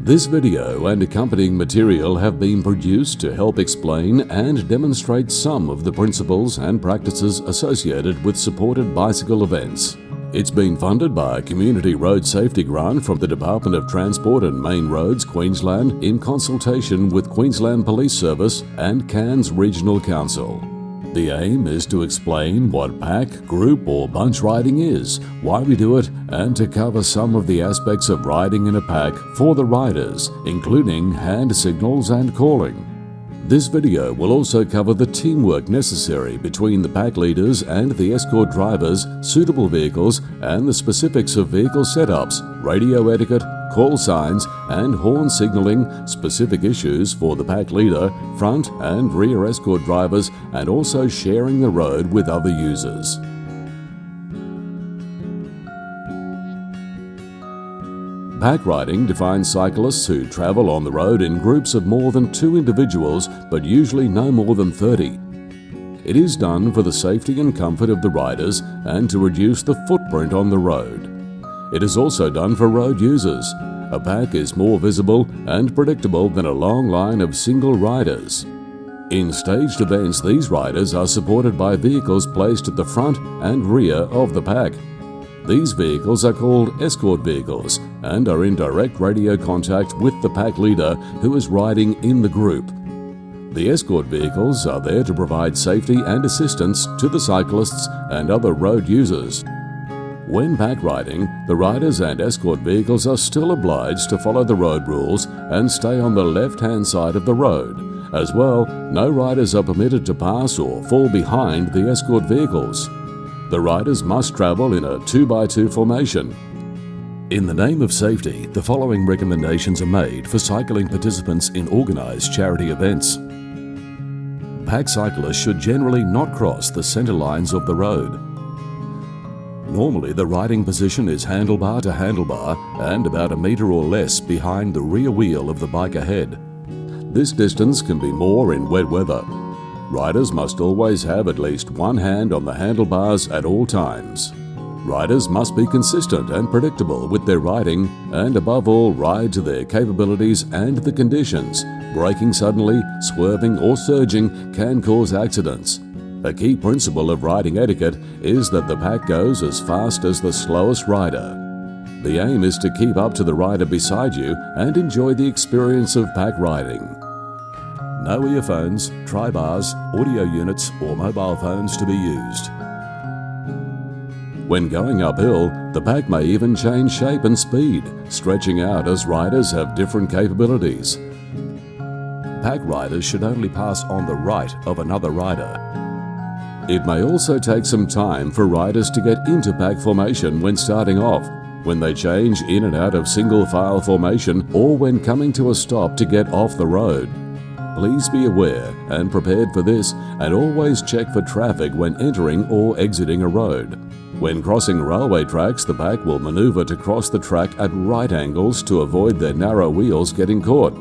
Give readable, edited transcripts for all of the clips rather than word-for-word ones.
This video and accompanying material have been produced to help explain and demonstrate some of the principles and practices associated with supported bicycle events. It's been funded by a Community Road Safety Grant from the Department of Transport and Main Roads, Queensland, in consultation with Queensland Police Service and Cairns Regional Council. The aim is to explain what pack, group or bunch riding is, why we do it, and to cover some of the aspects of riding in a pack for the riders, including hand signals and calling. This video will also cover the teamwork necessary between the pack leaders and the escort drivers, suitable vehicles, and the specifics of vehicle setups, radio etiquette, call signs, and horn signaling, specific issues for the pack leader, front and rear escort drivers, and also sharing the road with other users. Pack riding defines cyclists who travel on the road in groups of more than 2 individuals, but usually no more than 30. It is done for the safety and comfort of the riders and to reduce the footprint on the road. It is also done for road users. A pack is more visible and predictable than a long line of single riders. In staged events, these riders are supported by vehicles placed at the front and rear of the pack. These vehicles are called escort vehicles and are in direct radio contact with the pack leader who is riding in the group. The escort vehicles are there to provide safety and assistance to the cyclists and other road users. When pack riding, the riders and escort vehicles are still obliged to follow the road rules and stay on the left-hand side of the road. As well, no riders are permitted to pass or fall behind the escort vehicles. The riders must travel in a 2x2 formation. In the name of safety, the following recommendations are made for cycling participants in organised charity events. Pack cyclists should generally not cross the centre lines of the road. Normally, the riding position is handlebar to handlebar and about a metre or less behind the rear wheel of the bike ahead. This distance can be more in wet weather. Riders must always have at least one hand on the handlebars at all times. Riders must be consistent and predictable with their riding and above all ride to their capabilities and the conditions. Braking suddenly, swerving or surging can cause accidents. A key principle of riding etiquette is that the pack goes as fast as the slowest rider. The aim is to keep up to the rider beside you and enjoy the experience of pack riding. No earphones, tri-bars, audio units or mobile phones to be used. When going uphill, the pack may even change shape and speed, stretching out as riders have different capabilities. Pack riders should only pass on the right of another rider. It may also take some time for riders to get into pack formation when starting off, when they change in and out of single file formation, or when coming to a stop to get off the road. Please be aware and prepared for this and always check for traffic when entering or exiting a road. When crossing railway tracks, the pack will maneuver to cross the track at right angles to avoid their narrow wheels getting caught.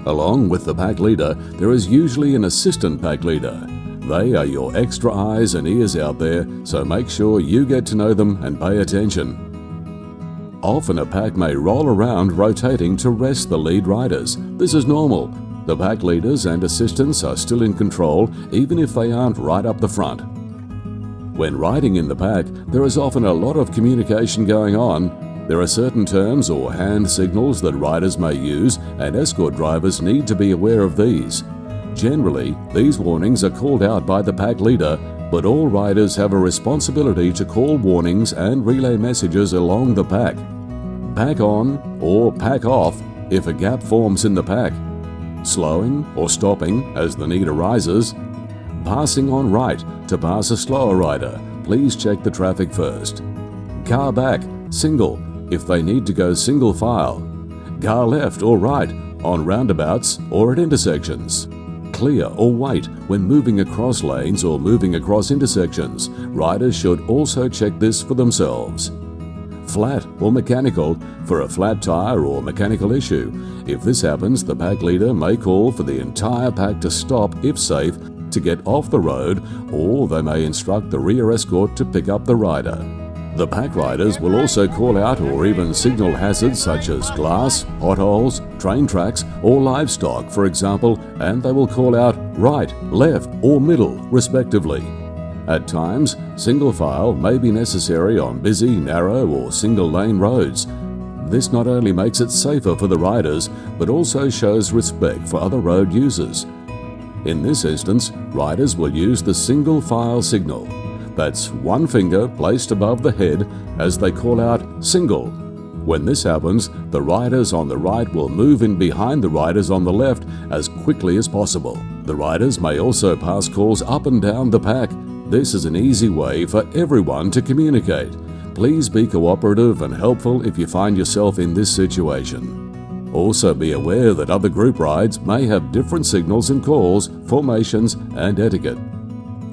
Along with the pack leader, there is usually an assistant pack leader. They are your extra eyes and ears out there, so make sure you get to know them and pay attention. Often a pack may roll around rotating to rest the lead riders. This is normal. The pack leaders and assistants are still in control even if they aren't right up the front. When riding in the pack, there is often a lot of communication going on. There are certain terms or hand signals that riders may use, and escort drivers need to be aware of these. Generally, these warnings are called out by the pack leader, but all riders have a responsibility to call warnings and relay messages along the pack. Pack on or pack off if a gap forms in the pack. Slowing or stopping as the need arises. Passing on right to pass a slower rider. Please check the traffic first. Car back, single, if they need to go single file. Car left or right on roundabouts or at intersections. Clear or wait when moving across lanes or moving across intersections. Riders should also check this for themselves. Flat or mechanical for a flat tire or mechanical issue. If this happens, the pack leader may call for the entire pack to stop if safe to get off the road, or they may instruct the rear escort to pick up the rider. The pack riders will also call out or even signal hazards such as glass, potholes, train tracks or livestock, for example, and they will call out right, left or middle, respectively. At times, single file may be necessary on busy, narrow or single-lane roads. This not only makes it safer for the riders, but also shows respect for other road users. In this instance, riders will use the single file signal. That's one finger placed above the head as they call out single. When this happens, the riders on the right will move in behind the riders on the left as quickly as possible. The riders may also pass calls up and down the pack. This is an easy way for everyone to communicate. Please be cooperative and helpful if you find yourself in this situation. Also be aware that other group rides may have different signals and calls, formations and etiquette.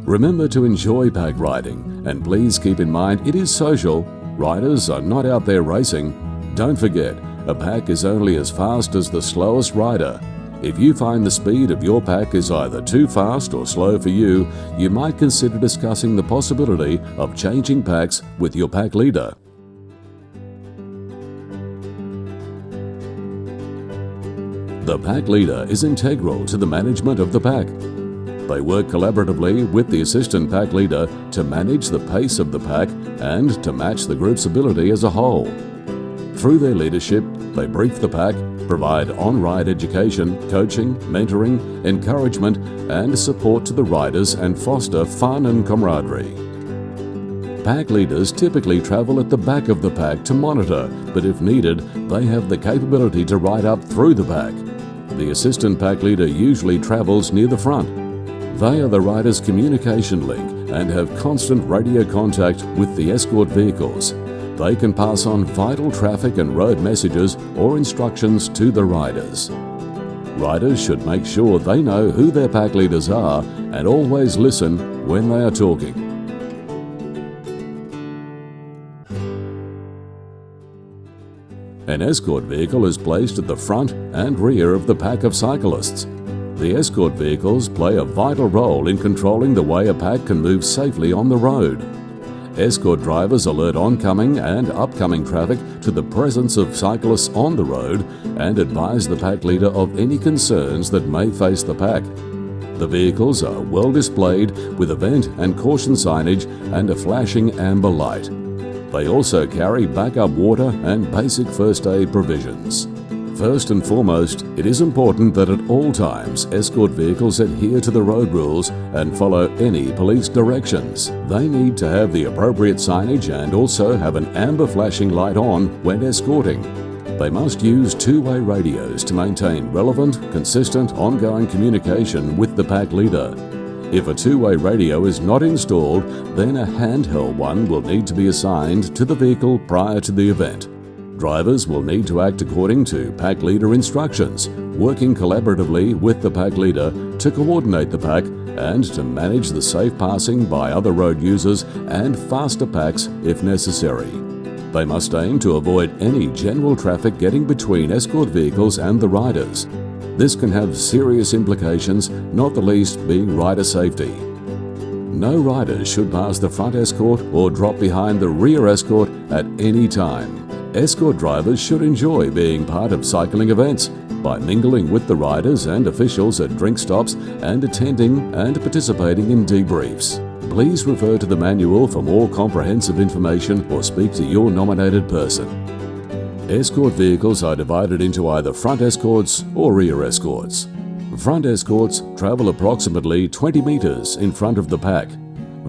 Remember to enjoy pack riding, and please keep in mind it is social. Riders are not out there racing. Don't forget, a pack is only as fast as the slowest rider. If you find the speed of your pack is either too fast or slow for you, you might consider discussing the possibility of changing packs with your pack leader. The pack leader is integral to the management of the pack. They work collaboratively with the assistant pack leader to manage the pace of the pack and to match the group's ability as a whole. Through their leadership, they brief the pack, provide on-ride education, coaching, mentoring, encouragement and support to the riders and foster fun and camaraderie. Pack leaders typically travel at the back of the pack to monitor, but if needed, they have the capability to ride up through the pack. The assistant pack leader usually travels near the front. They are the rider's communication link and have constant radio contact with the escort vehicles. They can pass on vital traffic and road messages or instructions to the riders. Riders should make sure they know who their pack leaders are and always listen when they are talking. An escort vehicle is placed at the front and rear of the pack of cyclists. The escort vehicles play a vital role in controlling the way a pack can move safely on the road. Escort drivers alert oncoming and upcoming traffic to the presence of cyclists on the road and advise the pack leader of any concerns that may face the pack. The vehicles are well displayed with event and caution signage and a flashing amber light. They also carry backup water and basic first aid provisions. First and foremost, it is important that at all times escort vehicles adhere to the road rules and follow any police directions. They need to have the appropriate signage and also have an amber flashing light on when escorting. They must use two-way radios to maintain relevant, consistent, ongoing communication with the pack leader. If a two-way radio is not installed, then a handheld one will need to be assigned to the vehicle prior to the event. Drivers will need to act according to pack leader instructions, working collaboratively with the pack leader to coordinate the pack and to manage the safe passing by other road users and faster packs if necessary. They must aim to avoid any general traffic getting between escort vehicles and the riders. This can have serious implications, not the least being rider safety. No riders should pass the front escort or drop behind the rear escort at any time. Escort drivers should enjoy being part of cycling events by mingling with the riders and officials at drink stops and attending and participating in debriefs. Please refer to the manual for more comprehensive information or speak to your nominated person. Escort vehicles are divided into either front escorts or rear escorts. Front escorts travel approximately 20 meters in front of the pack.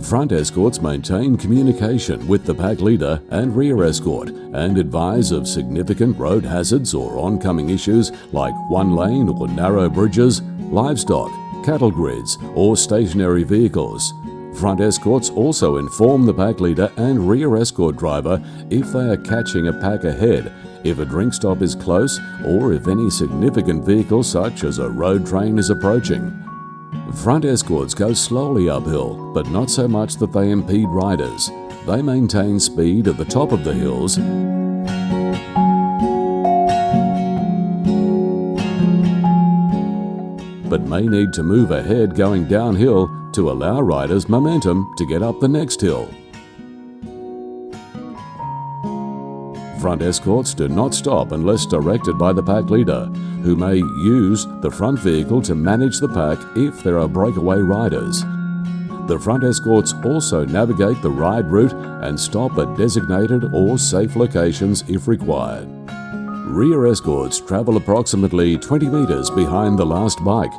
Front escorts maintain communication with the pack leader and rear escort and advise of significant road hazards or oncoming issues like one-lane or narrow bridges, livestock, cattle grids, or stationary vehicles. Front escorts also inform the pack leader and rear escort driver if they are catching a pack ahead, if a drink stop is close, or if any significant vehicle such as a road train is approaching. Front escorts go slowly uphill, but not so much that they impede riders. They maintain speed at the top of the hills but may need to move ahead going downhill to allow riders momentum to get up the next hill. Front escorts do not stop unless directed by the pack leader, who may use the front vehicle to manage the pack if there are breakaway riders. The front escorts also navigate the ride route and stop at designated or safe locations if required. Rear escorts travel approximately 20 meters behind the last bike.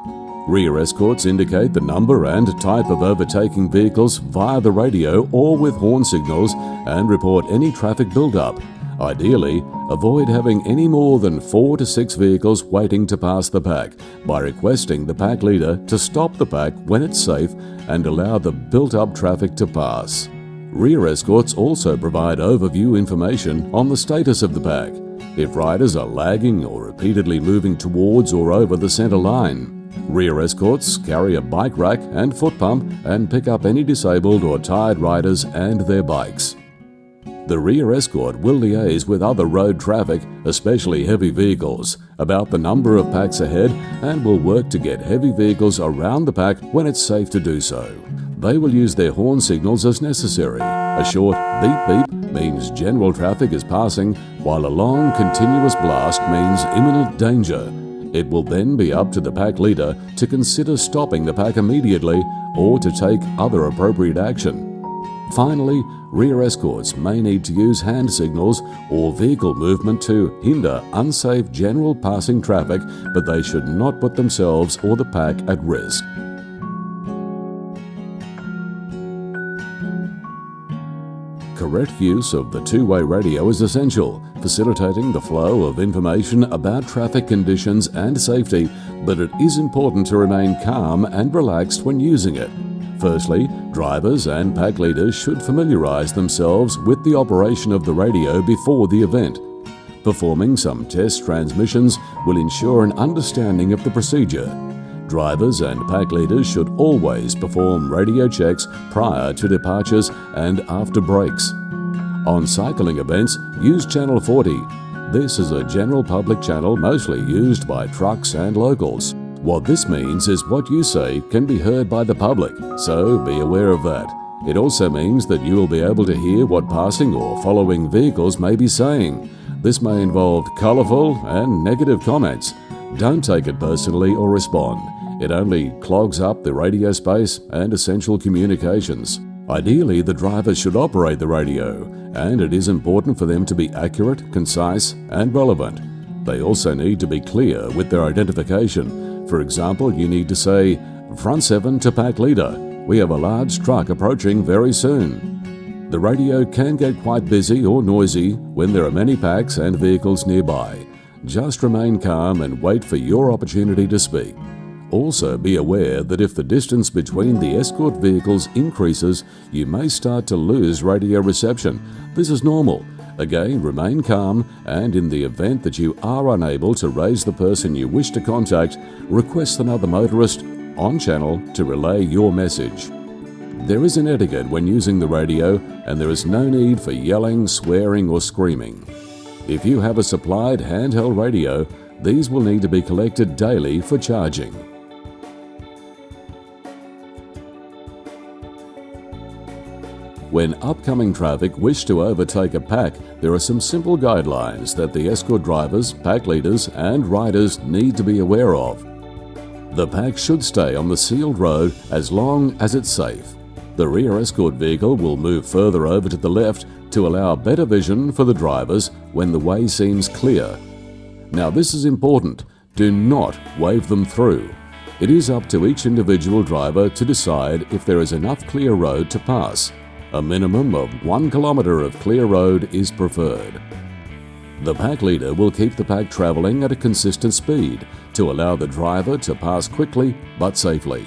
Rear escorts indicate the number and type of overtaking vehicles via the radio or with horn signals and report any traffic buildup. Ideally, avoid having any more than 4 to 6 vehicles waiting to pass the pack by requesting the pack leader to stop the pack when it's safe and allow the built-up traffic to pass. Rear escorts also provide overview information on the status of the pack, if riders are lagging or repeatedly moving towards or over the center line. Rear escorts carry a bike rack and foot pump and pick up any disabled or tired riders and their bikes. The rear escort will liaise with other road traffic, especially heavy vehicles, about the number of packs ahead and will work to get heavy vehicles around the pack when it's safe to do so. They will use their horn signals as necessary. A short beep-beep means general traffic is passing, while a long continuous blast means imminent danger. It will then be up to the pack leader to consider stopping the pack immediately or to take other appropriate action. Finally, rear escorts may need to use hand signals or vehicle movement to hinder unsafe general passing traffic, but they should not put themselves or the pack at risk. Correct use of the two-way radio is essential, facilitating the flow of information about traffic conditions and safety, but it is important to remain calm and relaxed when using it. Firstly, drivers and pack leaders should familiarize themselves with the operation of the radio before the event. Performing some test transmissions will ensure an understanding of the procedure. Drivers and pack leaders should always perform radio checks prior to departures and after breaks. On cycling events, use Channel 40. This is a general public channel mostly used by trucks and locals. What this means is what you say can be heard by the public, so be aware of that. It also means that you will be able to hear what passing or following vehicles may be saying. This may involve colourful and negative comments. Don't take it personally or respond. It only clogs up the radio space and essential communications. Ideally, the drivers should operate the radio, and it is important for them to be accurate, concise, and relevant. They also need to be clear with their identification. For example, you need to say, "Front 7 to pack leader. We have a large truck approaching very soon." The radio can get quite busy or noisy when there are many packs and vehicles nearby. Just remain calm and wait for your opportunity to speak. Also be aware that if the distance between the escort vehicles increases, you may start to lose radio reception. This is normal. Again, remain calm, and in the event that you are unable to raise the person you wish to contact, request another motorist on channel to relay your message. There is an etiquette when using the radio, and there is no need for yelling, swearing, or screaming. If you have a supplied handheld radio, these will need to be collected daily for charging. When upcoming traffic wish to overtake a pack, there are some simple guidelines that the escort drivers, pack leaders, and riders need to be aware of. The pack should stay on the sealed road as long as it's safe. The rear escort vehicle will move further over to the left to allow better vision for the drivers when the way seems clear. Now, this is important. Do not wave them through. It is up to each individual driver to decide if there is enough clear road to pass. A minimum of 1 kilometer of clear road is preferred. The pack leader will keep the pack traveling at a consistent speed to allow the driver to pass quickly but safely.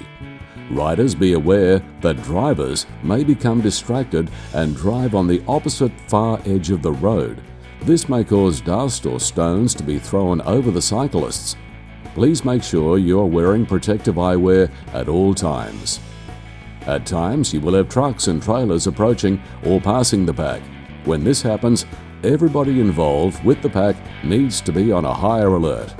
Riders be aware that drivers may become distracted and drive on the opposite far edge of the road. This may cause dust or stones to be thrown over the cyclists. Please make sure you are wearing protective eyewear at all times. At times, you will have trucks and trailers approaching or passing the pack. When this happens, everybody involved with the pack needs to be on a higher alert.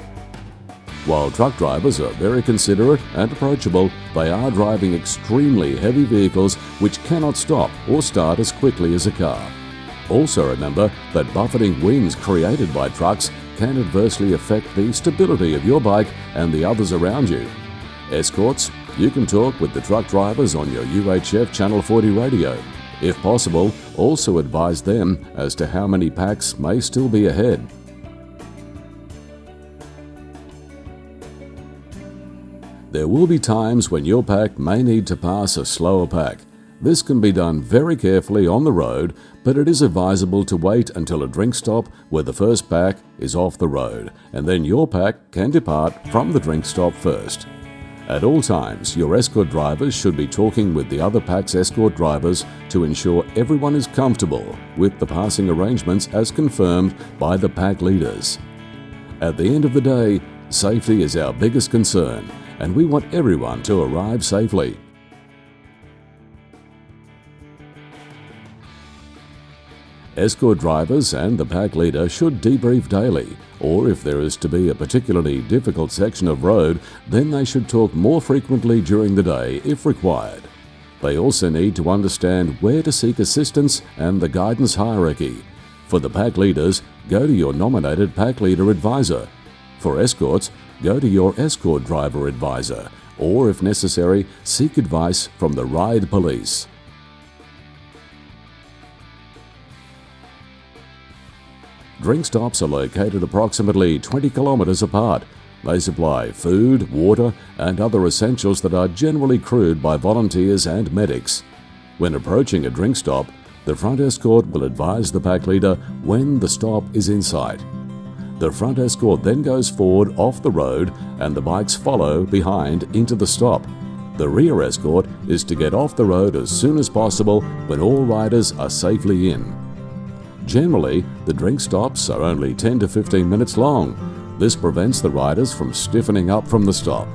While truck drivers are very considerate and approachable, they are driving extremely heavy vehicles which cannot stop or start as quickly as a car. Also remember that buffeting winds created by trucks can adversely affect the stability of your bike and the others around you. Escorts, you can talk with the truck drivers on your UHF Channel 40 radio. If possible, also advise them as to how many packs may still be ahead. There will be times when your pack may need to pass a slower pack. This can be done very carefully on the road, but it is advisable to wait until a drink stop where the first pack is off the road, and then your pack can depart from the drink stop first. At all times, your escort drivers should be talking with the other pack's escort drivers to ensure everyone is comfortable with the passing arrangements as confirmed by the pack leaders. At the end of the day, safety is our biggest concern, and we want everyone to arrive safely. Escort drivers and the pack leader should debrief daily, or if there is to be a particularly difficult section of road, then they should talk more frequently during the day if required. They also need to understand where to seek assistance and the guidance hierarchy. For the pack leaders, go to your nominated pack leader advisor. For escorts, go to your escort driver advisor, or if necessary, seek advice from the ride police. Drink stops are located approximately 20 kilometers apart. They supply food, water, and other essentials that are generally crewed by volunteers and medics. When approaching a drink stop, the front escort will advise the pack leader when the stop is in sight. The front escort then goes forward off the road and the bikes follow behind into the stop. The rear escort is to get off the road as soon as possible when all riders are safely in. Generally, the drink stops are only 10 to 15 minutes long. This prevents the riders from stiffening up from the stop.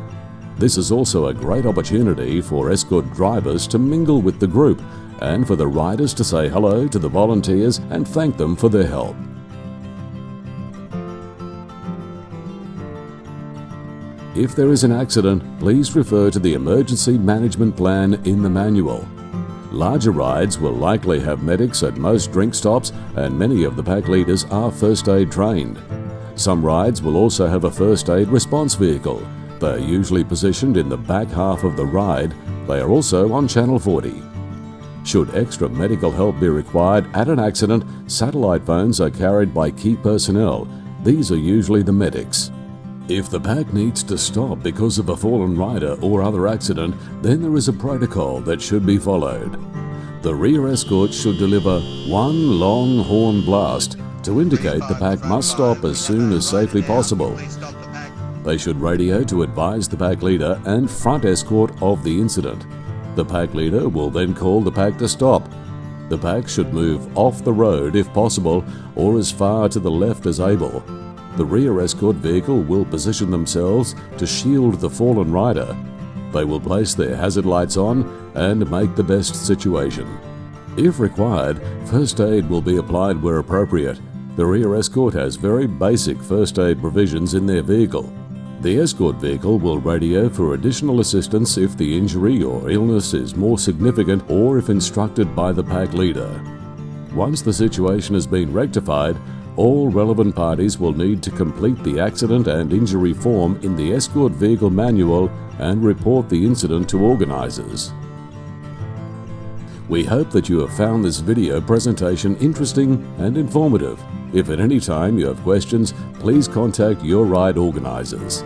This is also a great opportunity for escort drivers to mingle with the group and for the riders to say hello to the volunteers and thank them for their help. If there is an accident, please refer to the emergency management plan in the manual. Larger rides will likely have medics at most drink stops, and many of the pack leaders are first aid trained. Some rides will also have a first aid response vehicle. They are usually positioned in the back half of the ride. They are also on Channel 40. Should extra medical help be required at an accident, satellite phones are carried by key personnel. These are usually the medics. If the pack needs to stop because of a fallen rider or other accident, then there is a protocol that should be followed. The rear escort should deliver one long horn blast to indicate the pack must stop as soon as safely possible. They should radio to advise the pack leader and front escort of the incident. The pack leader will then call the pack to stop. The pack should move off the road if possible or as far to the left as able. The rear escort vehicle will position themselves to shield the fallen rider. They will place their hazard lights on and make the best situation. If required, first aid will be applied where appropriate. The rear escort has very basic first aid provisions in their vehicle. The escort vehicle will radio for additional assistance if the injury or illness is more significant or if instructed by the pack leader. Once the situation has been rectified, all relevant parties will need to complete the accident and injury form in the escort vehicle manual and report the incident to organizers. We hope that you have found this video presentation interesting and informative. If at any time you have questions, please contact your ride organizers.